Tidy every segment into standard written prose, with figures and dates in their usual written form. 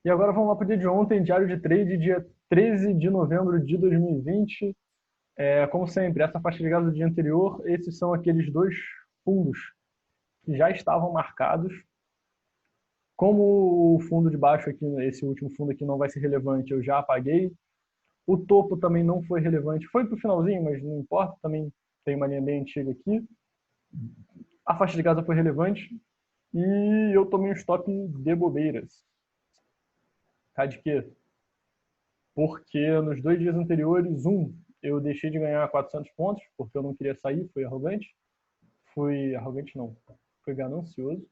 E agora vamos lá para o dia de ontem, diário de trade, dia 13 de novembro de 2020. Como sempre, essa faixa de gás do dia anterior, esses são aqueles dois fundos que já estavam marcados. Como o fundo de baixo aqui, esse último fundo aqui não vai ser relevante, eu já apaguei. O topo também não foi relevante, foi para o finalzinho, mas não importa, também tem uma linha bem antiga aqui. A faixa de Gaza foi relevante e eu tomei um stop de bobeiras. Tá de quê? Porque nos 2 dias anteriores, eu deixei de ganhar 400 pontos, porque eu não queria sair, fui arrogante. Fui arrogante não, fui ganancioso.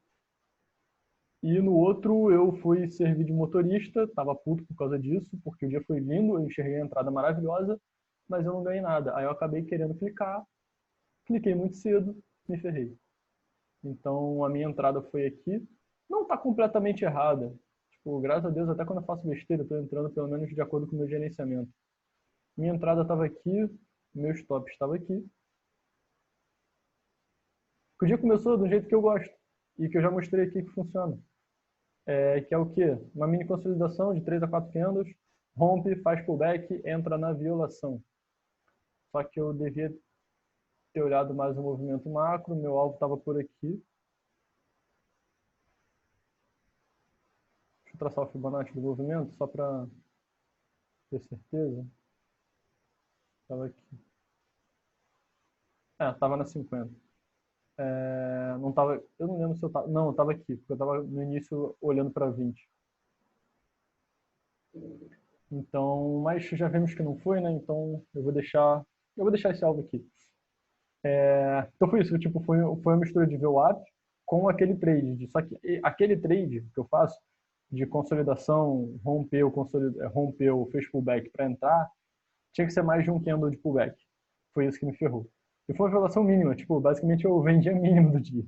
E no outro eu fui servir de motorista, tava puto por causa disso, porque o dia foi lindo, eu enxerguei a entrada maravilhosa, mas eu não ganhei nada. Aí eu acabei querendo clicar, cliquei muito cedo, me ferrei. Então a minha entrada foi aqui. Não tá completamente errada. Tipo, graças a Deus, até quando eu faço besteira, eu tô entrando pelo menos de acordo com o meu gerenciamento. Minha entrada estava aqui, meu stop estava aqui. O dia começou do jeito que eu gosto e que eu já mostrei aqui que funciona. Que é o quê? Uma mini consolidação de 3 a 4 candles, rompe, faz pullback, entra na violação. Só que eu devia ter olhado mais o movimento macro, meu alvo estava por aqui. Deixa eu traçar o Fibonacci do movimento, só para ter certeza. Estava aqui. Estava na 50. Não tava, eu não lembro se eu estava. Não, eu estava aqui, porque eu estava no início olhando para 20. Então, mas já vimos que não foi, né? Então eu vou deixar esse alvo aqui. Então foi isso, tipo, foi uma mistura de VWAP com aquele trade. Só que aquele trade que eu faço de consolidação, rompeu, fez pullback para entrar, tinha que ser mais de um candle de pullback. Foi isso que me ferrou. E foi uma violação mínima, tipo, basicamente eu vendi a mínimo do dia.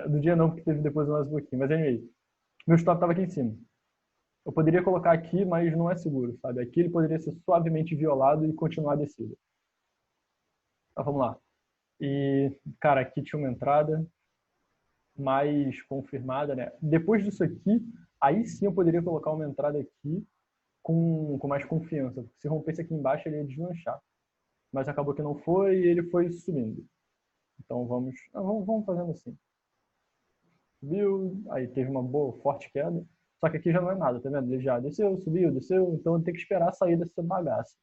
Do dia não, porque teve depois mais um pouquinho. Mas anyway, meu stop estava aqui em cima. Eu poderia colocar aqui, mas não é seguro, sabe? Aqui ele poderia ser suavemente violado e continuar a descida. Então vamos lá. E, cara, aqui tinha uma entrada mais confirmada, né? Depois disso aqui, aí sim eu poderia colocar uma entrada aqui com mais confiança. Porque se rompesse aqui embaixo, ele ia deslanchar. Mas acabou que não foi e ele foi subindo. Então vamos fazendo assim. Subiu, aí teve uma boa, forte queda. Só que aqui já não é nada, tá vendo? Ele já desceu, subiu, desceu, então tem que esperar sair dessa bagaça.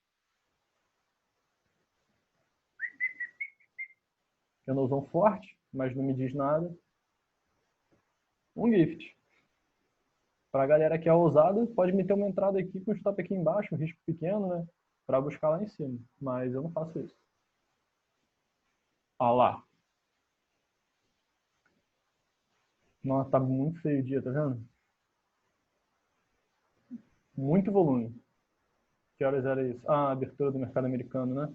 Candlezão forte, mas não me diz nada. Um gift. Pra galera que é ousada, pode meter uma entrada aqui com o stop aqui embaixo, um risco pequeno, né? Pra buscar lá em cima. Mas eu não faço isso. Olha lá. Nossa, tá muito feio o dia, tá vendo? Muito volume. Que horas era isso? Ah, abertura do mercado americano, né?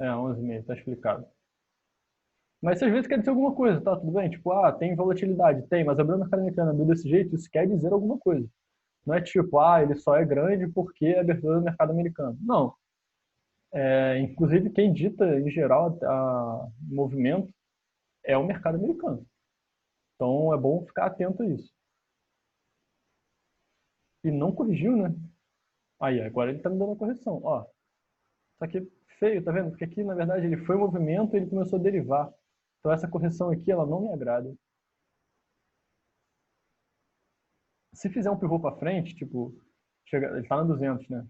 11h30, tá explicado. Mas às vezes quer dizer alguma coisa, tá? Tudo bem? Tipo, tem volatilidade. Tem, mas abriu o mercado americano abriu desse jeito, isso quer dizer alguma coisa. Não é tipo, ele só é grande porque é abertura do mercado americano. Não. Inclusive, quem dita, em geral, o movimento é o mercado americano. Então, é bom ficar atento a isso. E não corrigiu, né? Aí, agora ele tá me dando a correção. Ó, só que feio, tá vendo? Porque aqui, na verdade, ele foi movimento e ele começou a derivar. Então, essa correção aqui, ela não me agrada. Se fizer um pivô para frente, tipo, ele tá na 200, né?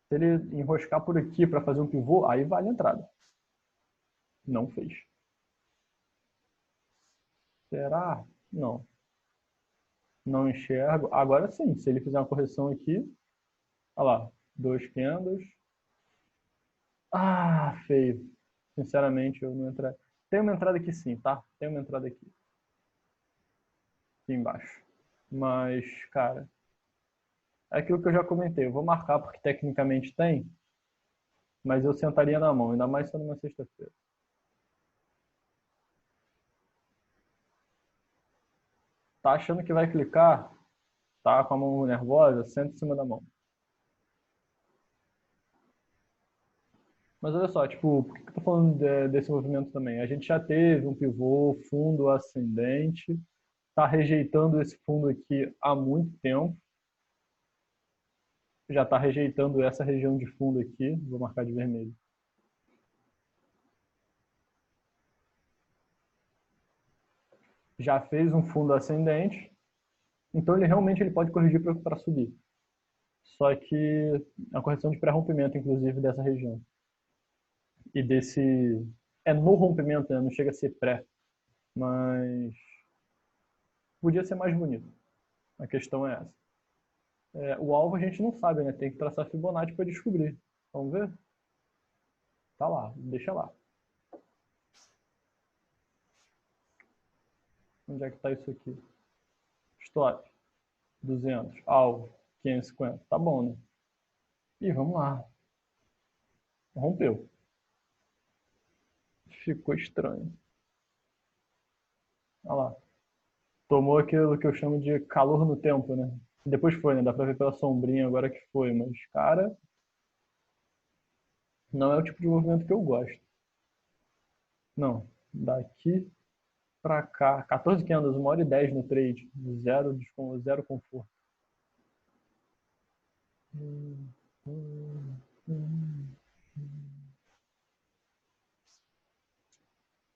Se ele enroscar por aqui para fazer um pivô, aí vale a entrada. Não fez. Será? Não. Não enxergo. Agora sim, se ele fizer uma correção aqui, olha lá, 2 candles. Feio. Sinceramente, eu não entraria. Tem uma entrada aqui sim, tá? Tem uma entrada aqui embaixo. Mas, cara, é aquilo que eu já comentei. Eu vou marcar porque tecnicamente tem, mas eu sentaria na mão, ainda mais sendo uma sexta-feira. Tá achando que vai clicar? Tá com a mão nervosa? Senta em cima da mão. Mas olha só, tipo, por que eu tô falando desse movimento também? A gente já teve um pivô, fundo ascendente, tá rejeitando esse fundo aqui há muito tempo. Já está rejeitando essa região de fundo aqui, vou marcar de vermelho. Já fez um fundo ascendente, então ele realmente pode corrigir para subir. Só que a correção de pré-rompimento, inclusive, dessa região. E desse... É no rompimento, né? Não chega a ser pré, mas podia ser mais bonito. A questão é essa. O alvo a gente não sabe, né? Tem que traçar Fibonacci para descobrir. Vamos ver? Tá lá, deixa lá. Onde é que está isso aqui? Stop. 200. Alvo. 550. Tá bom, né? E vamos lá. Rompeu. Ficou estranho. Olha lá. Tomou aquilo que eu chamo de calor no tempo, né? Depois foi, né? Dá pra ver pela sombrinha agora que foi. Mas, cara, não é o tipo de movimento que eu gosto. Não. Daqui pra cá. 14 candles, 1h10 no trade. Zero conforto.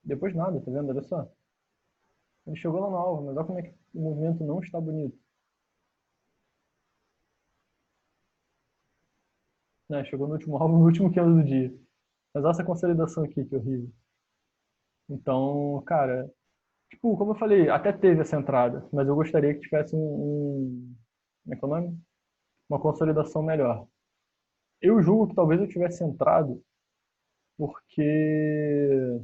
Depois nada, tá vendo? Olha só. Ele chegou lá no alvo, mas olha como é que o movimento não está bonito. Né? Chegou no último alvo, no último candle do dia. Mas olha essa consolidação aqui, que horrível. Então, cara, tipo, como eu falei, até teve essa entrada, mas eu gostaria que tivesse como é que é o nome? Uma consolidação melhor. Eu julgo que talvez eu tivesse entrado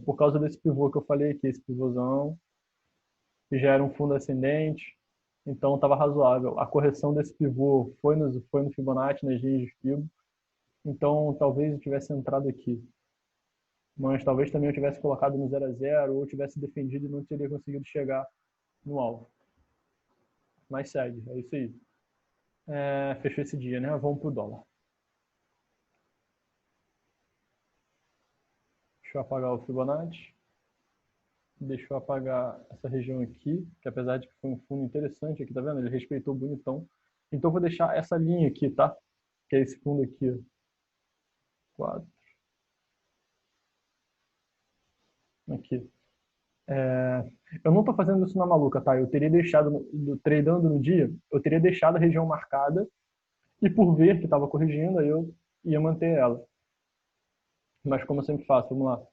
por causa desse pivô que eu falei aqui, esse pivôzão, que já era um fundo ascendente, então estava razoável. A correção desse pivô foi no Fibonacci, nas linhas de Fibo, então talvez eu tivesse entrado aqui. Mas talvez também eu tivesse colocado no 0 a 0 ou tivesse defendido e não teria conseguido chegar no alvo. Mas segue, é isso aí. Fechou esse dia, né? Vamos pro dólar. Deixa eu apagar o Fibonacci. Deixa eu apagar essa região aqui, que apesar de que foi um fundo interessante aqui, tá vendo? Ele respeitou bonitão. Então eu vou deixar essa linha aqui, tá? Que é esse fundo aqui, ó. 4. Aqui. Eu não tô fazendo isso na maluca, tá? Eu teria deixado, tradando no dia, eu teria deixado a região marcada e por ver que estava corrigindo, aí eu ia manter ela. Mas como eu sempre faço, vamos lá.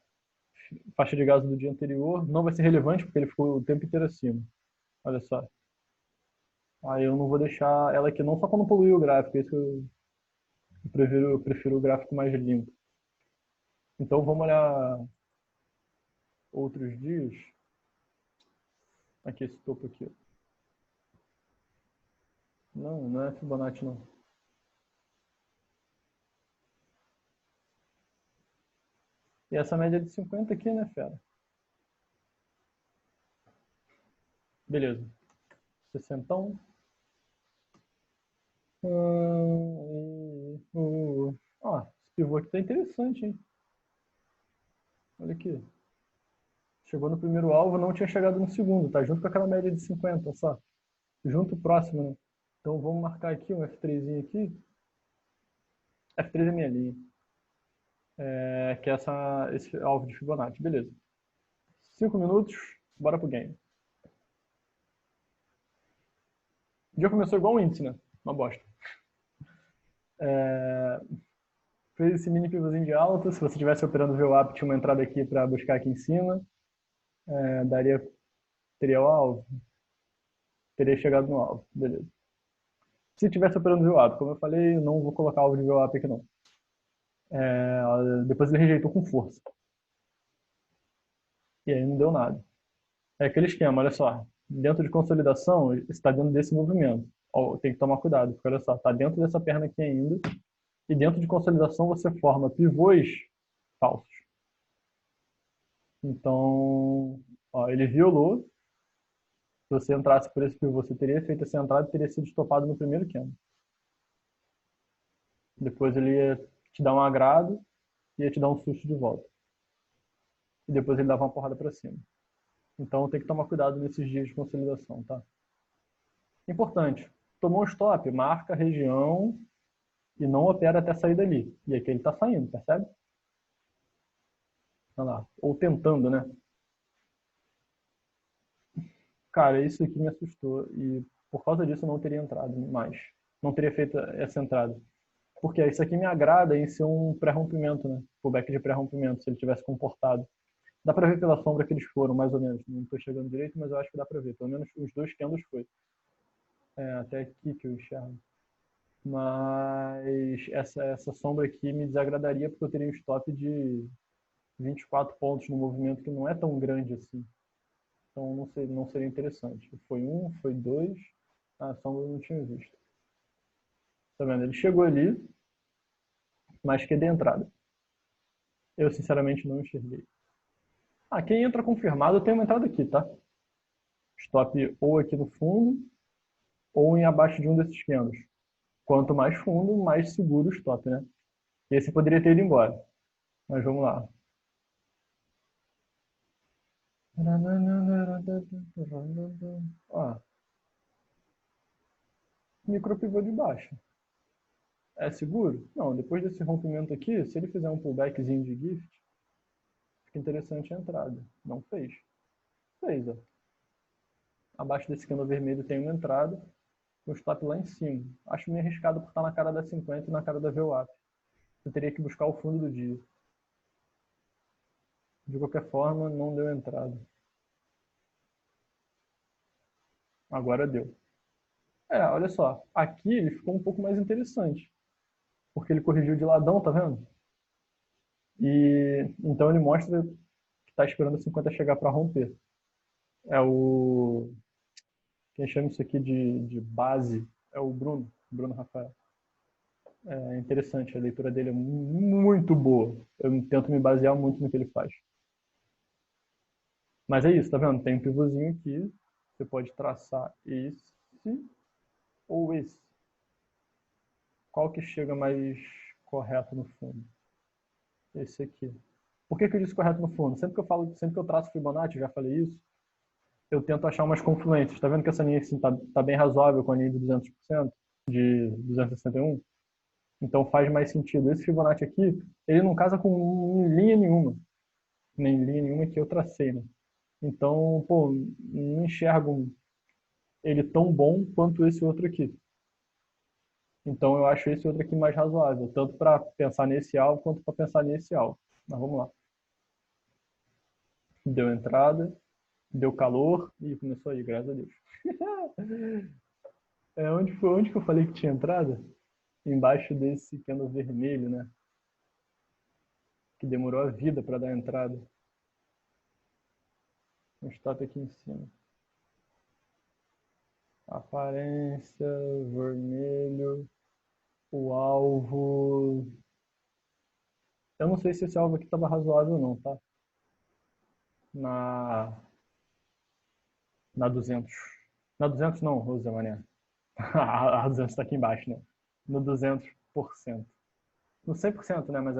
Faixa de gás do dia anterior não vai ser relevante porque ele ficou o tempo inteiro acima. Olha só. Aí eu não vou deixar ela aqui não só quando poluir o gráfico, isso eu prefiro o gráfico mais limpo. Então vamos olhar outros dias. Aqui esse topo aqui. Não, não é Fibonacci não. E essa média de 50 aqui, né, fera? Beleza. 60. Ó, esse pivô aqui tá interessante, hein? Olha aqui. Chegou no primeiro alvo, não tinha chegado no segundo, tá? Junto com aquela média de 50, só. Junto próximo, né? Então vamos marcar aqui um F3 aqui. F3 é minha linha. Que é esse alvo de Fibonacci. Beleza. 5 minutos, bora pro game. O dia começou igual um índice, né? Uma bosta. Fez esse mini pivôzinho de alta. Se você estivesse operando VWAP, tinha uma entrada aqui para buscar aqui em cima. Teria o alvo. Teria chegado no alvo. Beleza. Se tivesse operando VWAP, como eu falei, eu não vou colocar alvo de VWAP aqui não. Depois ele rejeitou com força. E aí não deu nada. É aquele esquema, olha só. Dentro de consolidação, está dentro desse movimento. Ó, tem que tomar cuidado, porque olha só, está dentro dessa perna aqui ainda. E dentro de consolidação você forma pivôs falsos. Então, ó, ele violou. Se você entrasse por esse pivô, você teria feito essa entrada e teria sido estopado no primeiro candle. Depois ele ia te dar um agrado e ia te dar um susto de volta. E depois ele dava uma porrada para cima. Então tem que tomar cuidado nesses dias de consolidação, tá? Importante. Tomou um stop, marca a região e não opera até sair dali. E aqui ele está saindo, percebe? Olha lá. Ou tentando, né? Cara, isso aqui me assustou e por causa disso eu não teria entrado mais. Não teria feito essa entrada. Porque isso aqui me agrada em ser um pré-rompimento, né? Pullback de pré-rompimento, se ele tivesse comportado. Dá pra ver pela sombra que eles foram, mais ou menos. Não tô chegando direito, mas eu acho que dá pra ver. Pelo menos os dois candles foi. Até aqui que eu enxergo. Mas essa sombra aqui me desagradaria porque eu teria um stop de 24 pontos no movimento que não é tão grande assim. Então não seria interessante. Foi um, foi dois. A sombra eu não tinha visto. Tá vendo? Ele chegou ali, mas que de entrada. Eu sinceramente não enxerguei. Quem entra confirmado tem uma entrada aqui, tá? Stop ou aqui no fundo ou em abaixo de um desses candles. Quanto mais fundo, mais seguro o stop, né? Esse poderia ter ido embora. Mas vamos lá. Ó, micropivô de baixo. É seguro? Não, depois desse rompimento aqui, se ele fizer um pullbackzinho de gift, fica interessante a entrada. Não fez. Fez, ó. Abaixo desse candle vermelho tem uma entrada, com o stop lá em cima. Acho meio arriscado por estar na cara da 50 e na cara da VWAP. Você teria que buscar o fundo do dia. De qualquer forma, não deu entrada. Agora deu. Olha só. Aqui ele ficou um pouco mais interessante. Porque ele corrigiu de ladão, tá vendo? E então ele mostra que está esperando a 50 chegar para romper. É o... Quem chama isso aqui de base é o Bruno Rafael. É interessante, a leitura dele é muito boa. Eu tento me basear muito no que ele faz. Mas é isso, tá vendo? Tem um pivôzinho aqui. Você pode traçar esse ou esse. Qual que chega mais correto no fundo? Esse aqui. Por que eu disse correto no fundo? Sempre que eu traço Fibonacci, eu já falei isso, eu tento achar umas confluências. Tá vendo que essa linha assim, tá bem razoável com a linha de 200%, de 261? Então faz mais sentido. Esse Fibonacci aqui, ele não casa com linha nenhuma. Nem linha nenhuma que eu tracei, né? Então, pô, não enxergo ele tão bom quanto esse outro aqui. Então eu acho esse outro aqui mais razoável, tanto para pensar nesse alvo quanto para pensar nesse alvo. Mas vamos lá. Deu entrada, deu calor e começou aí, graças a Deus. Onde que eu falei que tinha entrada? Embaixo desse candle vermelho, né? Que demorou a vida para dar entrada. Um stop aqui em cima. Aparência, vermelho, o alvo. Eu não sei se esse alvo aqui estava razoável ou não, tá? Na, na 200. Na 200 não, Rosa Mané. A 200 está aqui embaixo, né? No 200%. No 100%, né? Mas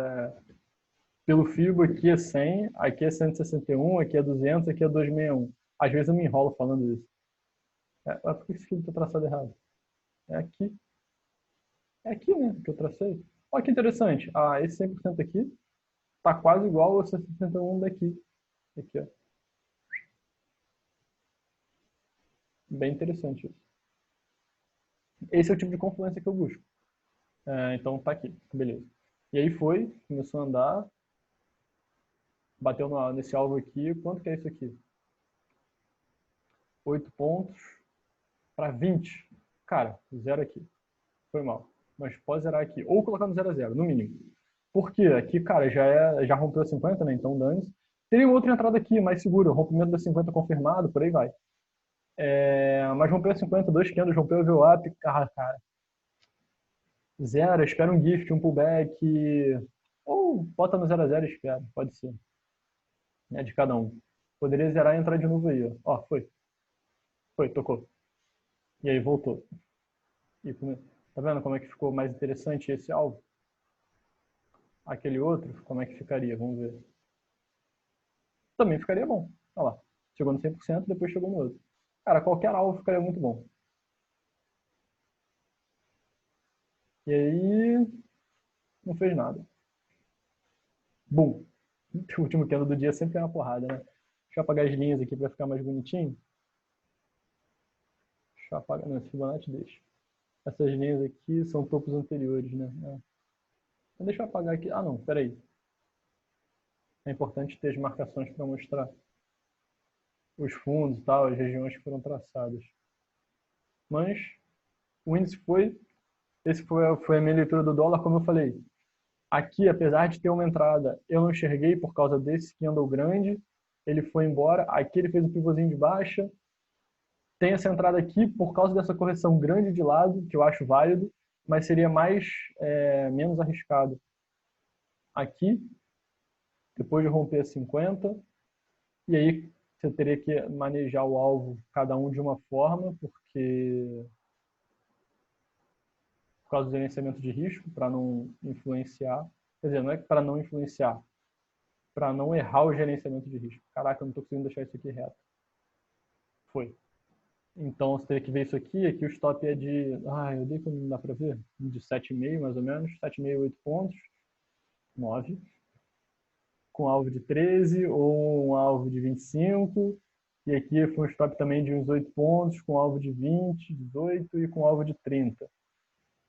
pelo Fibo aqui é 100, aqui é 161, aqui é 200, aqui é 261. Às vezes eu me enrolo falando isso. Por que esse Fibo está traçado errado? É aqui. É aqui, né? Que eu tracei. Olha que interessante. Esse 100% aqui tá quase igual ao 161 daqui. Aqui, ó. Bem interessante isso. Esse é o tipo de confluência que eu busco. Então tá aqui, beleza. E aí começou a andar, bateu nesse alvo aqui. Quanto que é isso aqui? 8 pontos para 20. Cara, zero aqui. Foi mal. Mas pode zerar aqui. Ou colocar no 0 a 0, no mínimo. Por quê? Aqui, cara, já rompeu a 50, né? Então dane-se. Teria outra entrada aqui, mais segura. Rompimento da 50 confirmado, por aí vai. Mas rompeu a 50, dois candles, rompeu o VWAP. Cara. Zero, espera um gift, um pullback. Ou bota no 0 a 0 e espera. Pode ser. É de cada um. Poderia zerar e entrar de novo aí, ó. Ó, foi. Foi, tocou. E aí voltou. Tá vendo como é que ficou mais interessante esse alvo? Aquele outro, como é que ficaria? Vamos ver. Também ficaria bom. Olha lá. Chegou no 100%, depois chegou no outro. Cara, qualquer alvo ficaria muito bom. E aí, não fez nada. Bum! O último candle do dia sempre é uma porrada, né? Deixa eu apagar as linhas aqui para ficar mais bonitinho. Deixa eu apagar. Não, esse Fibonacci deixa. Essas linhas aqui são topos anteriores, né? Então, deixa eu apagar aqui. Ah, não, peraí. É importante ter as marcações para mostrar os fundos e tal, as regiões que foram traçadas. Mas o índice foi. Esse foi a minha leitura do dólar, como eu falei. Aqui, apesar de ter uma entrada, eu não enxerguei por causa desse candle grande. Ele foi embora. Aqui ele fez um pivôzinho de baixa. Tem essa entrada aqui por causa dessa correção grande de lado, que eu acho válido, mas seria menos arriscado. Aqui, depois de romper a 50, e aí você teria que manejar o alvo, cada um de uma forma, porque por causa do gerenciamento de risco, para não influenciar. Quer dizer, não é para não influenciar, para não errar o gerenciamento de risco. Caraca, eu não estou conseguindo deixar isso aqui reto. Foi. Então você teria que ver isso aqui. Aqui o stop é de. Ah, eu dei como não dá para ver? De 7,5 mais ou menos. 7,5, 8 pontos. 9. Com alvo de 13 ou um alvo de 25. E aqui foi um stop também de uns 8 pontos, com alvo de 20, 18 e com alvo de 30.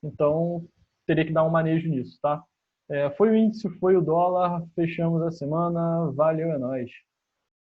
Então teria que dar um manejo nisso, tá? Foi o índice, foi o dólar. Fechamos a semana. Valeu, é nóis.